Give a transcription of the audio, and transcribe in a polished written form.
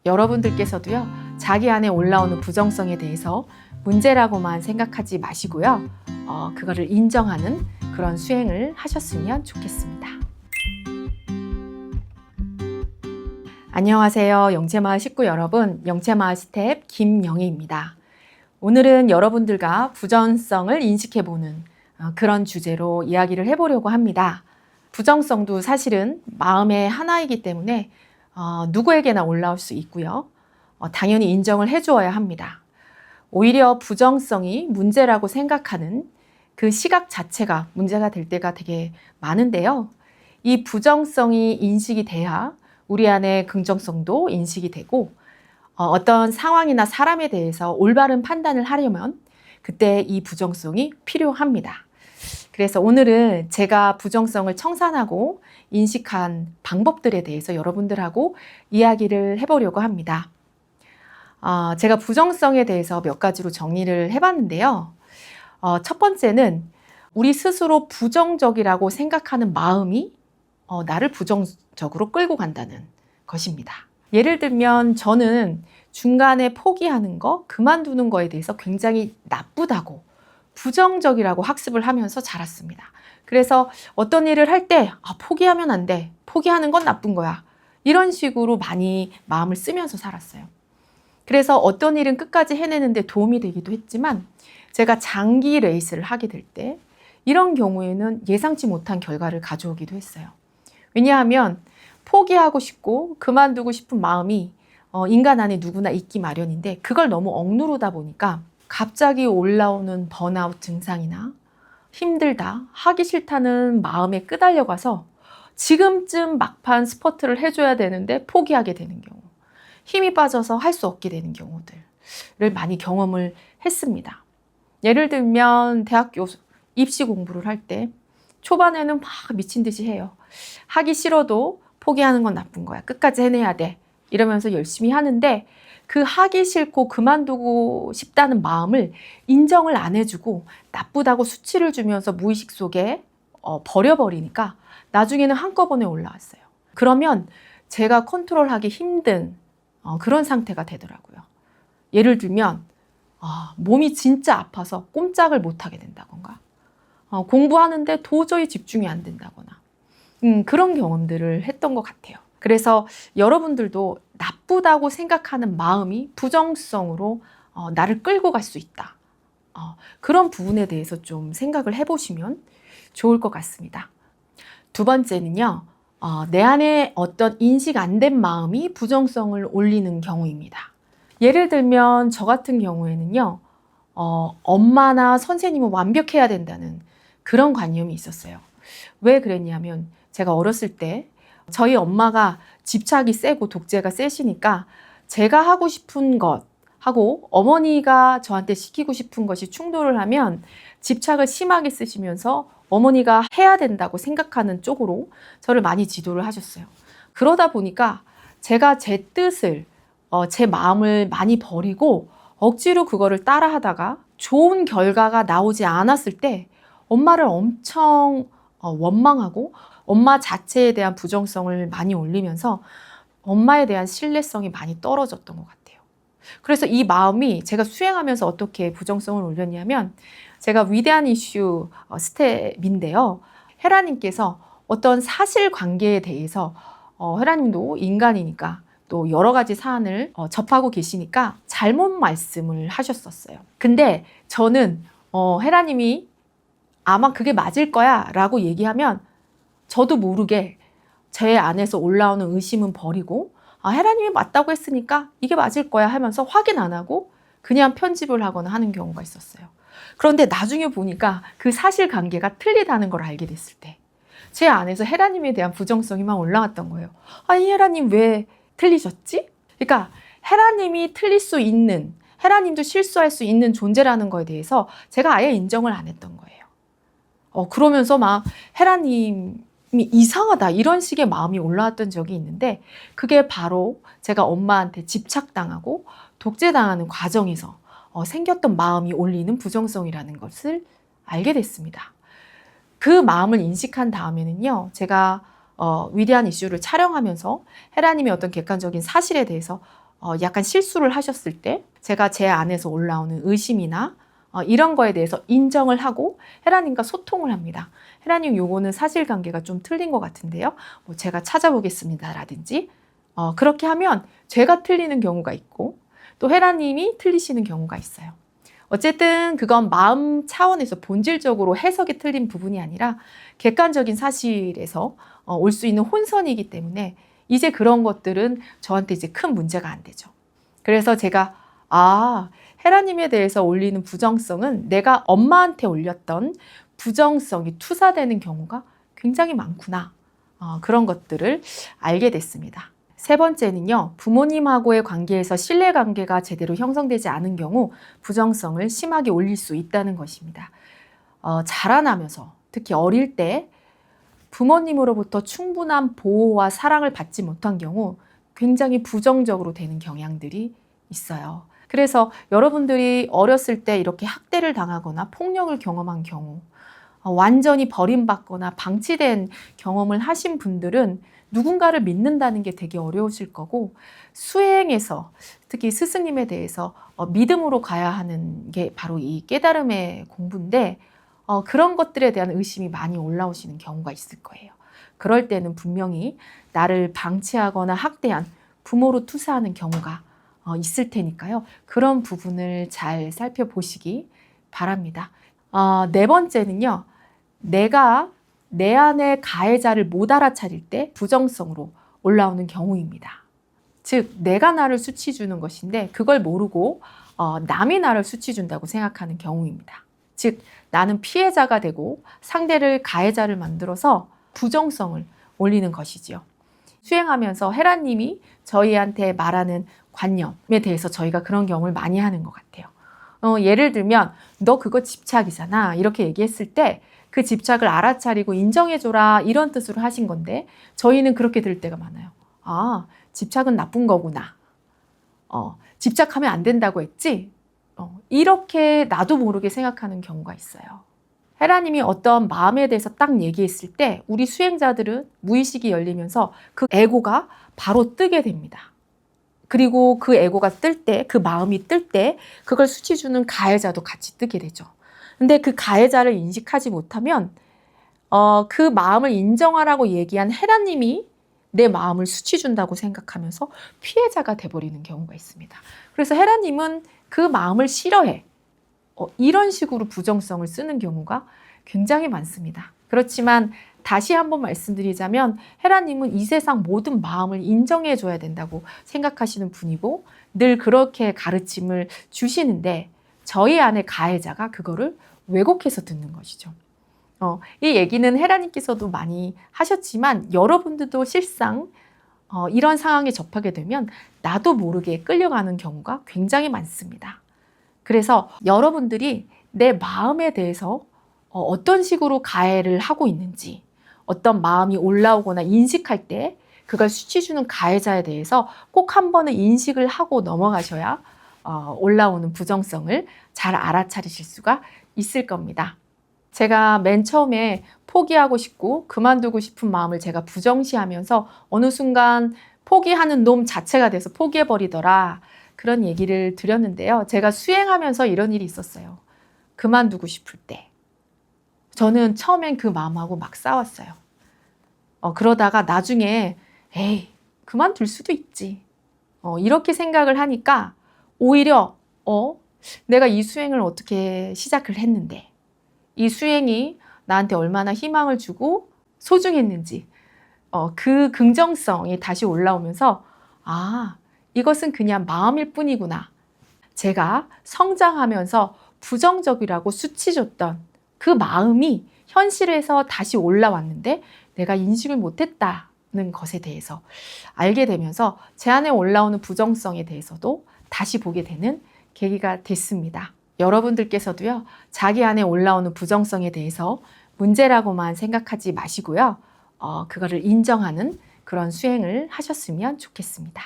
여러분들께서도요, 자기 안에 올라오는 부정성에 대해서 문제라고만 생각하지 마시고요, 그거를 인정하는 그런 수행을 하셨으면 좋겠습니다. 안녕하세요. 영채마을 식구 여러분, 영채마을 스텝 김영희입니다. 오늘은 여러분들과 부정성을 인식해보는 그런 주제로 이야기를 해보려고 합니다. 부정성도 사실은 마음의 하나이기 때문에 누구에게나 올라올 수 있고요. 당연히 인정을 해주어야 합니다. 오히려 부정성이 문제라고 생각하는 그 시각 자체가 문제가 될 때가 되게 많은데요. 이 부정성이 인식이 돼야 우리 안에 긍정성도 인식이 되고, 어떤 상황이나 사람에 대해서 올바른 판단을 하려면 그때 이 부정성이 필요합니다. 그래서 오늘은 제가 부정성을 청산하고 인식한 방법들에 대해서 여러분들하고 이야기를 해보려고 합니다. 제가 부정성에 대해서 몇 가지로 정리를 해봤는데요. 첫 번째는 우리 스스로 부정적이라고 생각하는 마음이 나를 부정적으로 끌고 간다는 것입니다. 예를 들면 저는 중간에 포기하는 거, 그만두는 거에 대해서 굉장히 나쁘다고, 부정적이라고 학습을 하면서 자랐습니다. 그래서 어떤 일을 할 때 포기하면 안 돼, 포기하는 건 나쁜 거야, 이런 식으로 많이 마음을 쓰면서 살았어요. 그래서 어떤 일은 끝까지 해내는데 도움이 되기도 했지만, 제가 장기 레이스를 하게 될 때 이런 경우에는 예상치 못한 결과를 가져오기도 했어요. 왜냐하면 포기하고 싶고 그만두고 싶은 마음이 인간 안에 누구나 있기 마련인데, 그걸 너무 억누르다 보니까 갑자기 올라오는 번아웃 증상이나 힘들다, 하기 싫다는 마음에 끄달려가서 지금쯤 막판 스퍼트를 해줘야 되는데 포기하게 되는 경우, 힘이 빠져서 할 수 없게 되는 경우들을 많이 경험을 했습니다. 예를 들면 대학교 입시 공부를 할 때 초반에는 막 미친 듯이 해요. 하기 싫어도 포기하는 건 나쁜 거야, 끝까지 해내야 돼, 이러면서 열심히 하는데, 그 하기 싫고 그만두고 싶다는 마음을 인정을 안 해주고 나쁘다고 수치를 주면서 무의식 속에 버려버리니까 나중에는 한꺼번에 올라왔어요. 그러면 제가 컨트롤하기 힘든 그런 상태가 되더라고요. 예를 들면 몸이 진짜 아파서 꼼짝을 못하게 된다거나, 공부하는데 도저히 집중이 안 된다거나, 그런 경험들을 했던 것 같아요. 그래서 여러분들도 나쁘다고 생각하는 마음이 부정성으로 나를 끌고 갈 수 있다. 그런 부분에 대해서 좀 생각을 해보시면 좋을 것 같습니다. 두 번째는요, 내 안에 어떤 인식 안 된 마음이 부정성을 올리는 경우입니다. 예를 들면 저 같은 경우에는요, 엄마나 선생님은 완벽해야 된다는 그런 관념이 있었어요. 왜 그랬냐면, 제가 어렸을 때 저희 엄마가 집착이 세고 독재가 세시니까 제가 하고 싶은 것 하고 어머니가 저한테 시키고 싶은 것이 충돌을 하면 집착을 심하게 쓰시면서 어머니가 해야 된다고 생각하는 쪽으로 저를 많이 지도를 하셨어요. 그러다 보니까 제가 제 뜻을, 제 마음을 많이 버리고 억지로 그거를 따라 하다가 좋은 결과가 나오지 않았을 때 엄마를 엄청 원망하고 엄마 자체에 대한 부정성을 많이 올리면서 엄마에 대한 신뢰성이 많이 떨어졌던 것 같아요. 그래서 이 마음이 제가 수행하면서 어떻게 부정성을 올렸냐면, 제가 위대한 이슈 스텝인데요. 헤라님께서 어떤 사실관계에 대해서 헤라님도 인간이니까 또 여러 가지 사안을 접하고 계시니까 잘못 말씀을 하셨었어요. 근데 저는 헤라님이 아마 그게 맞을 거야 라고 얘기하면 저도 모르게 제 안에서 올라오는 의심은 버리고, 헤라님이 맞다고 했으니까 이게 맞을 거야 하면서 확인 안 하고 그냥 편집을 하거나 하는 경우가 있었어요. 그런데 나중에 보니까 그 사실관계가 틀리다는 걸 알게 됐을 때 제 안에서 헤라님에 대한 부정성이 막 올라왔던 거예요. 이 헤라님 왜 틀리셨지? 그러니까 헤라님이 틀릴 수 있는, 헤라님도 실수할 수 있는 존재라는 거에 대해서 제가 아예 인정을 안 했던 거예요. 그러면서 막 헤라님이 이상하다, 이런 식의 마음이 올라왔던 적이 있는데, 그게 바로 제가 엄마한테 집착당하고 독재당하는 과정에서 생겼던 마음이 올리는 부정성이라는 것을 알게 됐습니다. 그 마음을 인식한 다음에는요, 제가 위대한 이슈를 촬영하면서 헤라님의 어떤 객관적인 사실에 대해서 약간 실수를 하셨을 때 제가 제 안에서 올라오는 의심이나 이런 거에 대해서 인정을 하고 헤라님과 소통을 합니다. 헤라님, 요거는 사실관계가 좀 틀린 것 같은데요. 뭐 제가 찾아보겠습니다 라든지 그렇게 하면 제가 틀리는 경우가 있고 또 헤라님이 틀리시는 경우가 있어요. 어쨌든 그건 마음 차원에서 본질적으로 해석이 틀린 부분이 아니라 객관적인 사실에서 올 수 있는 혼선이기 때문에 이제 그런 것들은 저한테 이제 큰 문제가 안 되죠. 그래서 제가 헤라님에 대해서 올리는 부정성은 내가 엄마한테 올렸던 부정성이 투사되는 경우가 굉장히 많구나. 그런 것들을 알게 됐습니다. 세 번째는요, 부모님하고의 관계에서 신뢰관계가 제대로 형성되지 않은 경우 부정성을 심하게 올릴 수 있다는 것입니다. 자라나면서 특히 어릴 때 부모님으로부터 충분한 보호와 사랑을 받지 못한 경우 굉장히 부정적으로 되는 경향들이 있어요. 그래서 여러분들이 어렸을 때 이렇게 학대를 당하거나 폭력을 경험한 경우, 완전히 버림받거나 방치된 경험을 하신 분들은 누군가를 믿는다는 게 되게 어려우실 거고, 수행에서 특히 스승님에 대해서 믿음으로 가야 하는 게 바로 이 깨달음의 공부인데 그런 것들에 대한 의심이 많이 올라오시는 경우가 있을 거예요. 그럴 때는 분명히 나를 방치하거나 학대한 부모로 투사하는 경우가 있을 테니까요. 그런 부분을 잘 살펴보시기 바랍니다. 네 번째는요, 내가 내 안의 가해자를 못 알아차릴 때 부정성으로 올라오는 경우입니다. 즉, 내가 나를 수치 주는 것인데 그걸 모르고 남이 나를 수치 준다고 생각하는 경우입니다. 즉, 나는 피해자가 되고 상대를 가해자를 만들어서 부정성을 올리는 것이지요. 수행하면서 헤라님이 저희한테 말하는 관념에 대해서 저희가 그런 경험을 많이 하는 것 같아요. 예를 들면 너 그거 집착이잖아 이렇게 얘기했을 때 그 집착을 알아차리고 인정해줘라 이런 뜻으로 하신 건데 저희는 그렇게 들을 때가 많아요. 집착은 나쁜 거구나. 집착하면 안 된다고 했지? 이렇게 나도 모르게 생각하는 경우가 있어요. 헤라님이 어떤 마음에 대해서 딱 얘기했을 때 우리 수행자들은 무의식이 열리면서 그 에고가 바로 뜨게 됩니다. 그리고 그 에고가 뜰 때, 그 마음이 뜰 때 그걸 수치 주는 가해자도 같이 뜨게 되죠. 근데 그 가해자를 인식하지 못하면 그 마음을 인정하라고 얘기한 헤라님이 내 마음을 수치 준다고 생각하면서 피해자가 돼버리는 경우가 있습니다. 그래서 헤라님은 그 마음을 싫어해. 이런 식으로 부정성을 쓰는 경우가 굉장히 많습니다. 그렇지만 다시 한번 말씀드리자면 헤라님은 이 세상 모든 마음을 인정해 줘야 된다고 생각하시는 분이고 늘 그렇게 가르침을 주시는데 저희 안의 가해자가 그거를 왜곡해서 듣는 것이죠. 이 얘기는 헤라님께서도 많이 하셨지만 여러분들도 실상 이런 상황에 접하게 되면 나도 모르게 끌려가는 경우가 굉장히 많습니다. 그래서 여러분들이 내 마음에 대해서 어떤 식으로 가해를 하고 있는지, 어떤 마음이 올라오거나 인식할 때 그걸 수치 주는 가해자에 대해서 꼭 한 번은 인식을 하고 넘어가셔야 올라오는 부정성을 잘 알아차리실 수가 있을 겁니다. 제가 맨 처음에 포기하고 싶고 그만두고 싶은 마음을 제가 부정시하면서 어느 순간 포기하는 놈 자체가 돼서 포기해버리더라. 그런 얘기를 드렸는데요. 제가 수행하면서 이런 일이 있었어요. 그만두고 싶을 때. 저는 처음엔 그 마음하고 막 싸웠어요. 그러다가 나중에 에이, 그만둘 수도 있지. 이렇게 생각을 하니까 오히려 내가 이 수행을 어떻게 시작을 했는데 이 수행이 나한테 얼마나 희망을 주고 소중했는지 그 긍정성이 다시 올라오면서 이것은 그냥 마음일 뿐이구나. 제가 성장하면서 부정적이라고 수치줬던 그 마음이 현실에서 다시 올라왔는데 내가 인식을 못했다는 것에 대해서 알게 되면서 제 안에 올라오는 부정성에 대해서도 다시 보게 되는 계기가 됐습니다. 여러분들께서도요, 자기 안에 올라오는 부정성에 대해서 문제라고만 생각하지 마시고요, 그거를 인정하는 그런 수행을 하셨으면 좋겠습니다.